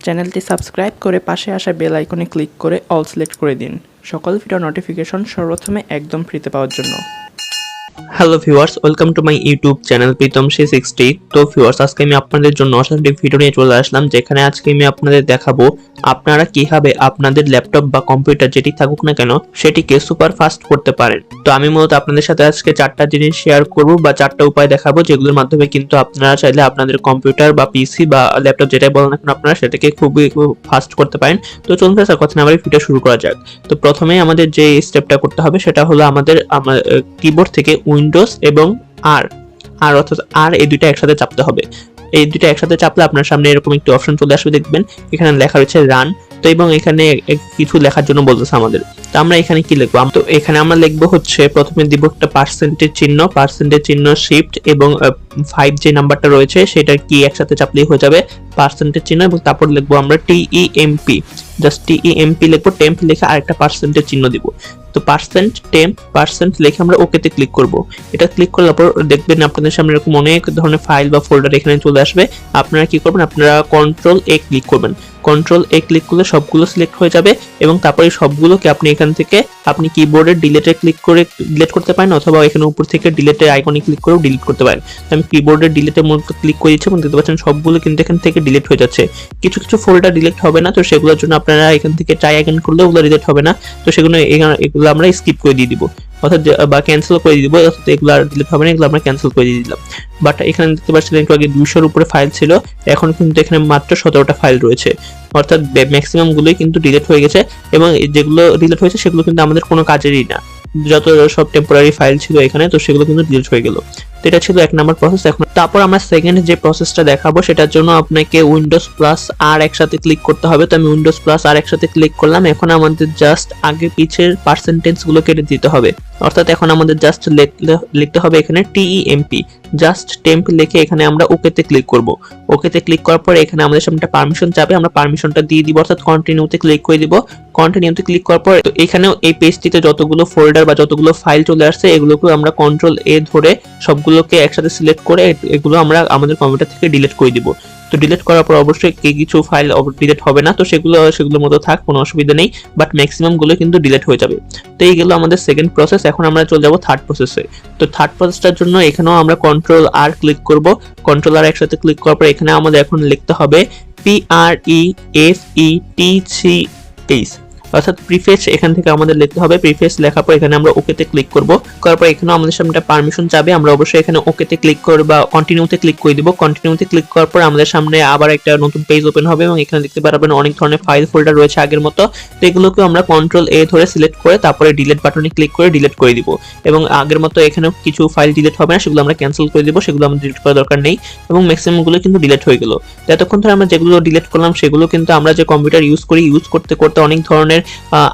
চ্যানেলটি সাবস্ক্রাইব করে পাশে আসা বেল আইকনে ক্লিক করে অল সিলেক্ট করে দিন সকল ভিডিও নোটিফিকেশন সর্বপ্রথমে একদম ফ্রিতে পাওয়ার জন্য। Hello viewers, welcome to my YouTube channel Pritam 60। তো ভিউয়ার্স, আজকে আমি আপনাদের জন্য অসাধারণ ভিডিও নিয়ে চলে আসলাম, যেখানে আজকে আমি আপনাদের দেখাবো আপনারা কিভাবে আপনাদের ল্যাপটপ বা কম্পিউটার যেটি থাকুক না কেন সেটিকে সুপার ফাস্ট করতে পারেন। তো আমি মূলত আপনাদের সাথে আজকে 4টা জিনিস শেয়ার করব বা 4টা উপায় দেখাবো, যেগুলোর মাধ্যমে কিন্তু আপনারা চাইলে আপনাদের কম্পিউটার বা পিসি বা ল্যাপটপ যেটাই বলেন না কেন আপনারা সেটাকে খুবই ফাস্ট করতে পারেন। তো চলুন স্যার কথা না বলে ভিডিও শুরু করা যাক। তো প্রথমেই আমাদের যে স্টেপটা করতে হবে সেটা হলো আমাদের কিবোর্ড থেকে উইন্ডোজ এবং আর অর্থাৎ আর এই দুইটা একসাথে চাপতে হবে। এই দুইটা একসাথে চাপলে আপনার সামনে এরকম একটি অপশন চলে আসবে, দেখবেন এখানে লেখা রয়েছে রান। তো এবং এখানে কিছু লেখার জন্য বলতেছে আমাদের, তো আমরা এখানে কি লিখবো? তো এখানে আমরা লিখবো হচ্ছে প্রথমে দিব একটা পার্সেন্টেজ চিহ্ন শিফট এবং 5 যে নাম্বারটা রয়েছে সেটার কি একসাথে চাপলেই হয়ে যাবে পার্সেন্টেজ চিহ্ন, এবং তারপর লিখবো আমরা টিইএমপি, জাস্ট টিইএমপি লিখবো, টেম্প লিখে আরেকটা পার্সেন্টেজ চিহ্ন দিব। তো পার্সেন্ট লিখে আমরা ওকেতে ক্লিক করব। এটা ক্লিক করার পর দেখবেন আপনাদের সামনে এরকম অনেক ধরনের ফাইল বা ফোল্ডার এখানে চলে আসবে। আপনারা কি করবেন? আপনারা কন্ট্রোল এ ক্লিক করবেন। কন্ট্রোল এ ক্লিক করলে সবগুলো সিলেক্ট হয়ে যাবে এবং তারপরে সবগুলোকে আপনি এখান থেকে আপনি কিবোর্ডের ডিলিটে ক্লিক করে ডিলিট করতে পারেন, অথবা এখানে উপর থেকে ডিলিটের আইকনে ক্লিক করেও ডিলিট করতে পারেন। আমি কিবোর্ডের ডিলিটের মধ্যে ক্লিক করে দিচ্ছি এবং দেখতে পাচ্ছেন সবগুলো কিন্তু এখান থেকে ডিলিট হয়ে যাচ্ছে। কিছু কিছু ফোল্ডার ডিলিট হবে না, তো সেগুলোর জন্য আপনারা এখান থেকে ট্রাই অ্যাগেন করলে ওগুলো ডিলিট হবে না, তো সেগুলো এগুলো আমরা স্কিপ করে দিয়ে দিব, অর্থাৎ বা ক্যান্সেল করে দিব, অর্থাৎ এগুলো আর ডিলিট হবে না, এগুলো আমরা ক্যান্সেল করে দিয়ে দিলাম। বাট এখানে দেখতে পাচ্ছেন একটু আগে 200-এর উপরে ফাইল ছিল, এখন কিন্তু এখানে মাত্র 17টা ফাইল রয়েছে, অর্থাৎ ম্যাক্সিমাম গুলোই কিন্তু ডিলিট হয়ে গেছে এবং যেগুলো ডিলিট হয়েছে সেগুলো কিন্তু আমাদের কোনো কাজেরই না, যত সব টেম্পোরারি ফাইল ছিল এখানে, তো সেগুলো কিন্তু ডিলিট হয়ে গেল। তো এটা ছিল 1 নাম্বার প্রসেস। এখন তারপর আমরা সেকেন্ড যে প্রসেসটা দেখাবো সেটার জন্য আপনাকে উইন্ডোজ প্লাস আর একসাথে ক্লিক করতে হবে। তো আমি উইন্ডোজ প্লাস আর একসাথে ক্লিক করলাম। এখন আমাদের জাস্ট আগে পিছের পার্সেন্টেজ গুলো কেটে দিতে হবে, অর্থাৎ এখন আমাদের জাস্ট লিখতে হবে এখানে টিইএমপি, জাস্ট টেম্প লিখে এখানে আমরা ওকেতে ক্লিক করব। ওকেতে ক্লিক করার পর এখানে আমাদের সামনে একটা পারমিশন চাবে, আমরা পারমিশনটা দিয়ে দিব, অর্থাৎ কন্টিনিউতে ক্লিক করে দিব। কন্টিনিউতে ক্লিক করার পর তো এখানেও এই পেজটিতে যতগুলো ফোল্ডার বা যতগুলো ফাইল চলে আসছে এগুলোকে আমরা কন্ট্রোল এ ধরে সবগুলোকে একসাথে সিলেক্ট করে এগুলো আমরা আমাদের কম্পিউটার থেকে ডিলিট করে দিব। তো ডিলিট করার পর অবশ্যই কিছু ফাইল ডিলিট হবে না, তো সেগুলোর মতো থাক, কোনো অসুবিধা নেই, বাট ম্যাক্সিমাম গুলো কিন্তু ডিলিট হয়ে যাবে। তো এই গেল আমাদের সেকেন্ড প্রসেস। এখন আমরা চলে যাব থার্ড প্রসেসে। তো থার্ড প্রসেসটার জন্য এখানেও আমরা কন্ট্রোল আর ক্লিক করব। কন্ট্রোল আর একসাথে ক্লিক করার পর এখানে আমাদের এখন লিখতে হবে PREFETCH, অর্থাৎ প্রিফেস। এখান থেকে আমাদের লিখতে হবে প্রিফেস। লেখার পর এখানে আমরা ওকেতে ক্লিক করব। করার পর এখানে আমাদের সামনে একটা পারমিশন চাবে, আমরা অবশ্যই এখানে ওকেতে ক্লিক করে বা কন্টিনিউতে ক্লিক করে দিব। কন্টিনিউতে ক্লিক করার পর আমাদের সামনে আবার একটা নতুন পেজ ওপেন হবে এবং এখানে দেখতে পারবেন অনেক ধরনের ফাইল ফোল্ডার রয়েছে আগের মতো। তো এগুলোকে আমরা কন্ট্রোল এ ধরে সিলেক্ট করে তারপরে ডিলিট বাটনে ক্লিক করে ডিলিট করে দিব, এবং আগের মতো এখানে কিছু ফাইল ডিলিট হবে না, সেগুলো আমরা ক্যান্সেল করে দিব, সেগুলো আমাদের ডিলিট করার দরকার নেই, এবং ম্যাক্সিমাম গুলো কিন্তু ডিলিট হয়ে গেল। এতক্ষণ ধরে আমরা যেগুলো ডিলিট করলাম সেগুলো কিন্তু আমরা যে কম্পিউটার ইউজ করি, ইউজ করতে করতে অনেক ধরনের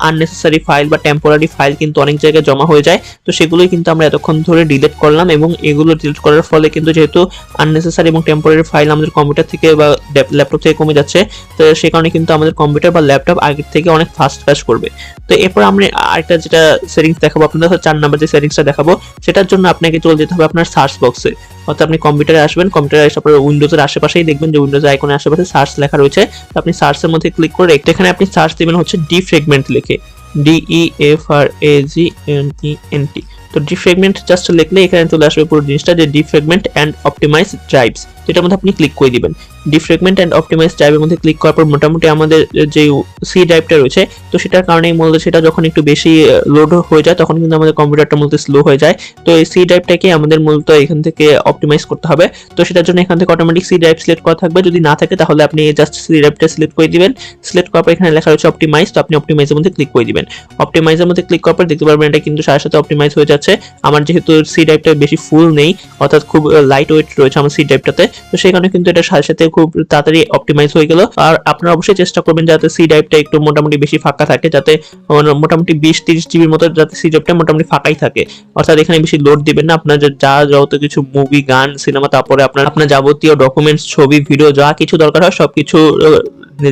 আননেসেসারি ফাইল বা টেম্পোরারি ফাইল কিন্তু অনেক জায়গায় জমা হয়ে যায়, তো সেগুলোই কিন্তু আমরা এতক্ষণ ধরে ডিলিট করলাম, এবং এগুলো ডিলিট করার ফলে কিন্তু যেহেতু আননেসেসারি এবং টেম্পোরারি ফাইল আমাদের কম্পিউটার থেকে বা ল্যাপটপ থেকে কমে যাচ্ছে, তো সেই কারণে কিন্তু আমাদের কম্পিউটার বা ল্যাপটপ আগের থেকে অনেক ফাস্ট কাজ করবে। তো এরপর আমরা আরেকটা যেটা সেটিংস দেখাবো আপনাদের, 4 নাম্বার যে সেটিংসটা দেখাবো সেটার জন্য আপনাকে চলে যেতে হবে আপনার সার্চ বক্সে, অর্থাৎ আপনি কম্পিউটারে আসবেন, কম্পিউটারে আসার পর উইন্ডোজের আশেপাশেই দেখবেন যে উইন্ডোজ আইকনের আশেপাশে সার্চ লেখা রয়েছে, আপনি সার্চের মধ্যে ক্লিক করে এখানে আপনি সার্চ দিবেন হচ্ছে ডিফ্র্যাগমেন্ট লিখে, DEFRAGMENT। তো ডিফ্র্যাগমেন্ট জাস্ট লিখলে এখানে চলে আসবে পুরো জিনিসটা, যে ডিফ্র্যাগমেন্ট এন্ড অপটিমাইজ ড্রাইভস, এটার মধ্যে আপনি ক্লিক করে দিবেন। ডিফ্র্যাগমেন্ট এন্ড অপটিমাইজ ড্রাইভের মধ্যে ক্লিক করার পর মোটামুটি আমাদের যে সি ড্রাইভটা রয়েছে, তো সেটার কারণেই মূলত সেটা যখন একটু বেশি লোড হয়ে যায় তখন কিন্তু আমাদের কম্পিউটারটা মূলত স্লো হয়ে যায়। তো এই সি ড্রাইভটাকে আমাদের মূলত এখান থেকে অপটিমাইজ করতে হবে। তো সেটার জন্য এখান থেকে অটোমেটিক সি ড্রাইভ সিলেক্ট করা থাকবে, যদি না থাকে তাহলে আপনি জাস্ট সি ড্রাইভটা সিলেক্ট করে দিবেন। সিলেক্ট করার পর এখানে লেখা রয়েছে অপটিমাইজ, তো আপনি অপটিমাইজের মধ্যে ক্লিক করে দিবেন। অপটিমাইজের মধ্যে ক্লিক করার পর দেখতে পারবেন এটা কিন্তু সাথে সাথে অপটিমাইজ হয়ে যাচ্ছে। আমার যেহেতু সি ড্রাইভটা বেশি ফুল নেই, অর্থাৎ খুব লাইট ওয়েট রয়েছে আমার সি ড্রাইভটাতে, তো সেই কারণে কিন্তু এটা সাথে সাথে খুব তাড়াতাড়ি অপটিমাইজ হয়ে গেল। আর আপনারা অবশ্যই চেষ্টা করবেন যাতে সি ড্রাইভটা একটু মোটামুটি বেশি ফাঁকা থাকে, যাতে মোটামুটি 20-30 জিবির মতো যাতে সি ড্রাইভটা মোটামুটি ফাঁকাই থাকে, অর্থাৎ এখানে বেশি লোড দিবেন না। আপনার যত কিছু মুভি, গান, সিনেমা, তারপরে আপনার যাবতীয় ডকুমেন্টস, ছবি, ভিডিও যা কিছু দরকার হয় সবকিছু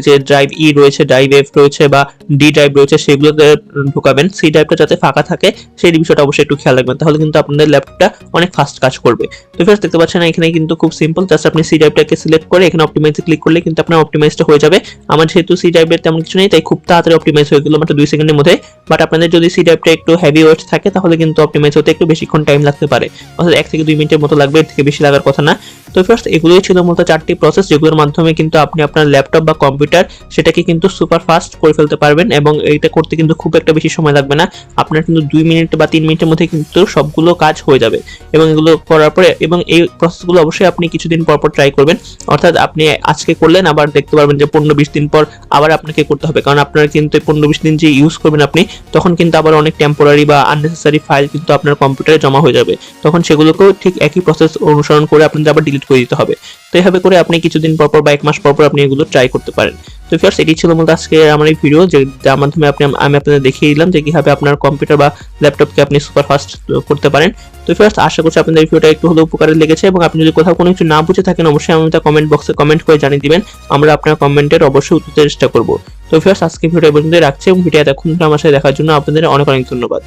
যে ড্রাইভ ই রয়েছে, ড্রাইভ এফ রয়েছে বা ডি ড্রাইভ রয়েছে সেগুলোতে ঢোকাবেন, সি ড্রাইভটা যাতে ফাঁকা থাকে সেই বিষয়টা অবশ্যই একটু খেয়াল রাখবেন, তাহলে কিন্তু আপনাদের ল্যাপটপটা অনেক ফাস্ট কাজ করবে। তো ফ্রেন্ডস দেখতে পাচ্ছেন এখানে কিন্তু খুব সিম্পল, জাস্ট আপনি সি ড্রাইভটাকে সিলেক্ট করে এখানে অপটিমাইজে ক্লিক করলে কিন্তু আপনার অপটিমাইজটা হয়ে যাবে। আমার যেহেতু সি ড্রাইভের তেমন কিছু নেই তাই খুব তাড়াতাড়ি অপটিমাইজ হয়ে গেল মাত্র 2 সেকেন্ডের মধ্যে। বাট আপনাদের যদি সি ড্রাইভটা একটু হেভি ওয়েট থাকে তাহলে কিন্তু অপটিমাইজ হতে একটু বেশিক্ষণ টাইম লাগতে পারে, অর্থাৎ 1 থেকে 2 মিনিটের মতো লাগবে, এর থেকে বেশি লাগার কথা না। তো ফার্স্ট এগুলোই ছিল মূলত 4টি প্রসেস যেগুলোর মাধ্যমে কিন্তু আপনি আপনার ল্যাপটপ বা কম্পিউটার সেটাকে কিন্তু সুপার ফাস্ট করে ফেলতে পারবেন, এবং এটা করতে কিন্তু খুব একটা বেশি সময় লাগবে না, আপনার কিন্তু 2 মিনিট বা 3 মিনিটের মধ্যে কিন্তু সবগুলো কাজ হয়ে যাবে। এবং এগুলো করার পরে এবং এই প্রসেসগুলো অবশ্যই আপনি কিছুদিন পর পর ট্রাই করবেন, অর্থাৎ আপনি আজকে করলেন আবার দেখতে পারবেন যে 15-20 দিন পর আবার আপনাকে করতে হবে, কারণ আপনার কিন্তু 15-20 দিন যে ইউজ করবেন আপনি তখন কিন্তু আবার অনেক টেম্পোরারি বা আননেসেসারি ফাইল কিন্তু আপনার কম্পিউটারে জমা হয়ে যাবে, তখন সেগুলোকেও ঠিক একই প্রসেস অনুসরণ করে আপনাদের আবার ডিলিট করে দিতে হবে। তো এইভাবে করে আপনি কিছুদিন পর পর বা 1 মাস পর পর আপনি এগুলো ট্রাই করতে পারেন। তো ফার্স্ট এটি ছিল মূলত আজকে আমার এই ভিডিও, যে যার মাধ্যমে আমি আপনাদের দেখিয়ে দিলাম যে কিভাবে আপনার কম্পিউটার বা ল্যাপটপকে আপনি সুপার ফাস্ট করতে পারেন। তো ফার্স্ট আশা করছি আপনাদের এই ভিডিওটা একটু হলেও উপকারে লেগেছে, এবং আপনি যদি কোথাও কোনো কিছু না বুঝে থাকেন অবশ্যই আমাদের কমেন্ট বক্সে কমেন্ট করে জানিয়ে দিবেন, আমরা আপনার কমেন্টের অবশ্যই উত্তর দেওয়ার চেষ্টা করব। তো ফার্স্ট আজকে ভিডিও এই পর্যন্ত রাখছি, এবং ভিডিও এতক্ষণ ধরে আমার সাথে দেখার জন্য আপনাদের অনেক অনেক ধন্যবাদ।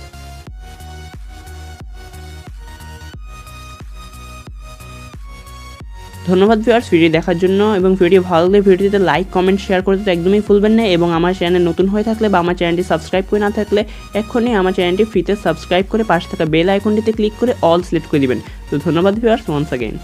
ধন্যবাদ ভিউয়ার্স ভিডিও দেখার জন্য, এবং ভিডিও ভালো লাগলে ভিডিওতে লাইক কমেন্ট শেয়ার করতে তো একদমই ভুলবেন না, এবং আমার চ্যানেল নতুন হয়ে থাকলে বা আমার চ্যানেলটি সাবস্ক্রাইব করে না থাকলে এক্ষুনি আমার চ্যানেলটি ফ্রিতে সাবস্ক্রাইব করে পাশে থাকা বেল আইকনটিতে ক্লিক করে অল সিলেক্ট করে দিবেন। তো ধন্যবাদ ভিউয়ার্স ওয়ান্স অ্যাগেইন।